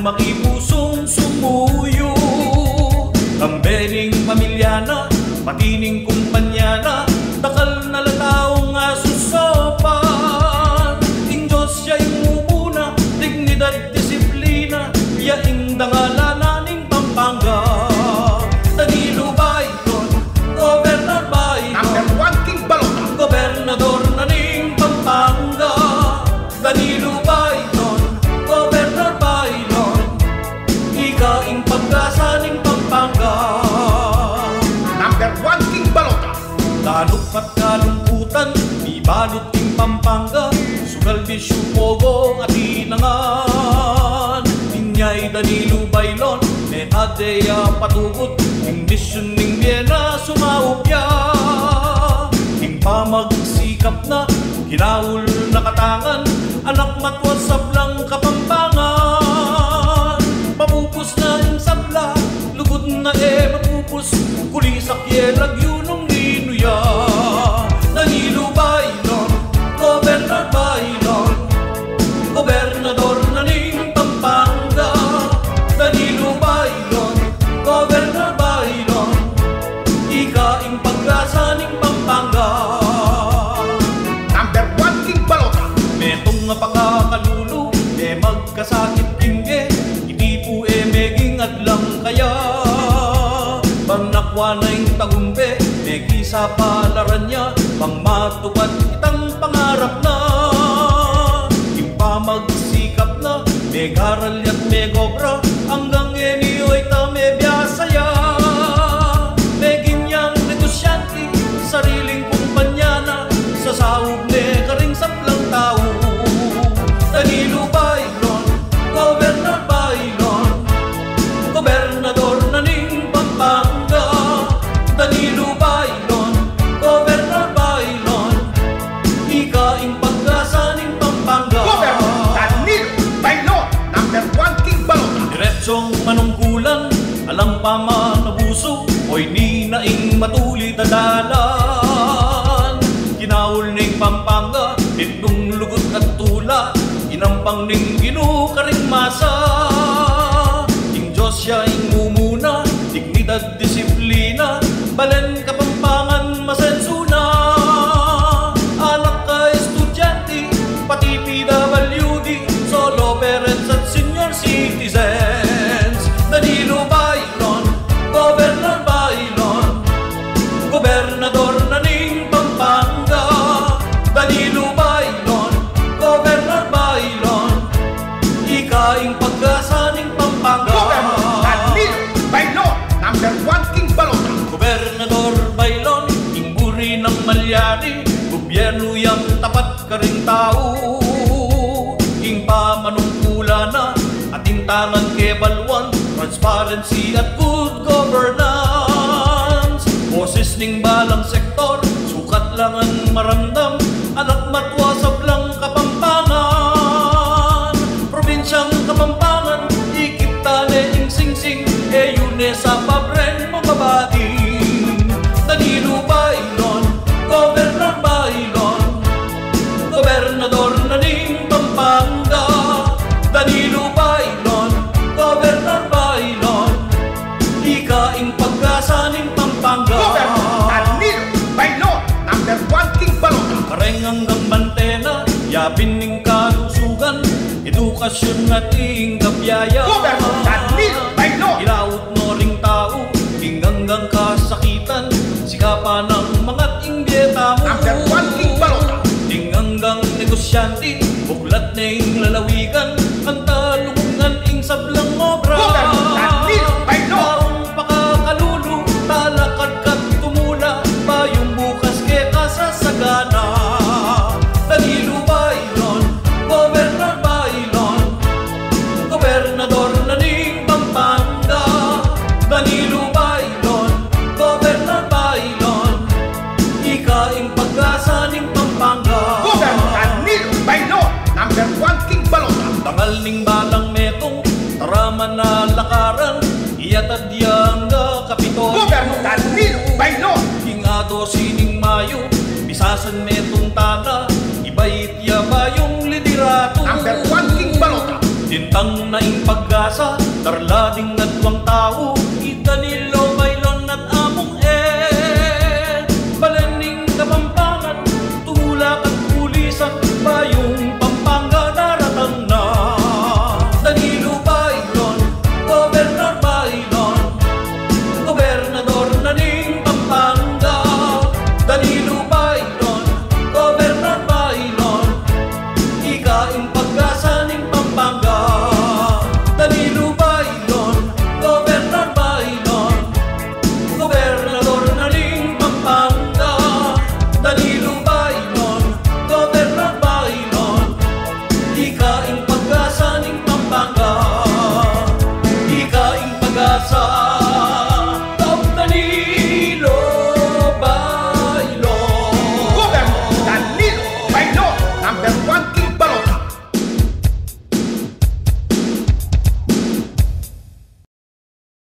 makipusong sumuyo. Kambening pamilyana, patining kumpanyana, takal na lataong asusopan. Ting Diyos siya imubuna, dignidad, disiplina, yaing dangalananing Pampanga. Danilo Baylon, Governor Baylon, Number 1 King Balota, Gobernador na ning Pampanga. Danilo Baylon, Governor Baylon, ikaing pag-asa ning Pampanga. Number 1 King Balota, Talok at kalungkutan, di balot king Pampanga, sugal bisyo pogo at inangan. Inyay Danilo Baylon, may adeya patugot, ing misyon ning Vienna sumaupya. Ing pamagsikap na, kinahul na katangan, anak matwas sablang Kapampangan. Mapupus na ing sabla, lugod na mapupus, kulisak yelag yunong ninuya. Danilo Baylon, Governor Baylon, Gobernador na ning Pampanga. Danilo Baylon, Governor Baylon, ikaing pag-asa ning Pampanga. Number 1 King Balota, Metong nga pakakalulu, magkasakit kingge, iti po meging adlang kaya. Banakwa na yung tagumbe, megisa palaran niya, pang matupad itang pangarap na. Yung pamagsikap na, megaral at megobra, hanggang eniyo'y ta mebiyasaya. Meginyang negosyante, sariling kumpanyana, sa sahog karing saplang tao. Danilo Baylon, Governor Baylon, Gobernador na ning Pampanga. Danilo Baylon, Governor Baylon, ikaing pag-asa ning Pampanga. Governor Danilo Baylon, Number 1 King Balota, Diretsong manungkulan, alam pa manabuso, oy ni naing matulit adalan. Kinahul ning Pampanga, itong lugot at tula, inampang ning ginukaring masa. Ing Diyos siya ingumuna, dignidad, disiplina, balen Kapampangan masensuna. Anak ka estudyante, pati PWD, solo parents at senior citizens. Danilo Baylon, Governor Baylon, Gobernador na ning Pampanga. Danilo Baylon, Governor Baylon, ikaing pag-asa ning Pampanga. Governor Danilo Baylon, Number 1 King Balota, Gobernador Baylon, ingburi ng malyari, gobyerno yang tapat ka ring tao. Ing pamanungkula na, ating tangan kebalwan, transparency at good governance. Boses ning balang sektor, sukat lang ang maramdam, anak matwasap lang Kapampangan. Probinsyang Kapampangan, ikip tale ing singsing, yune sa pabreng mababating. Danilo Baylon, Governor Baylon, Gobernador na ning Pampanga. Danilo Baylon, Governor Baylon, ikaing pag-asa ning Pampanga. Governor Danilo Baylon, Number 1 King Balota, Kareng hanggang bantena, yapin ning kalusugan, edukasyon at ing kapyaya. Governor Danilo Baylon, Ilaut no ring tao, ing hanggang kasakitan, sikapan ng mga ingbiyeta mo. Number 1 King Balota, Ing hanggang negosyante, buklat na ing lalawigan, ang talungan ing sablang obra. Governor Danilo Baylon, Taong pakakalulu, talakad kat tumula, bayong bukas ke kasasagana. Danilo Baylon, Governor Baylon, Gobernador na ning Pampanga. Danilo Baylon, Governor Baylon, ikaing pag-asa ning Pampanga. Governor Danilo Baylon, Number 1 King Balota, Tangal ning balang metong, taraman na lakaran, iyatadyang kapitolyo. Governor Danilo Baylon, Ingado sining mayo, bisasan metong tana, ibait ya ba yung liderato. Number 1 King Balota, Tinta Butang na ing pag-asa, darlading nagwang tao,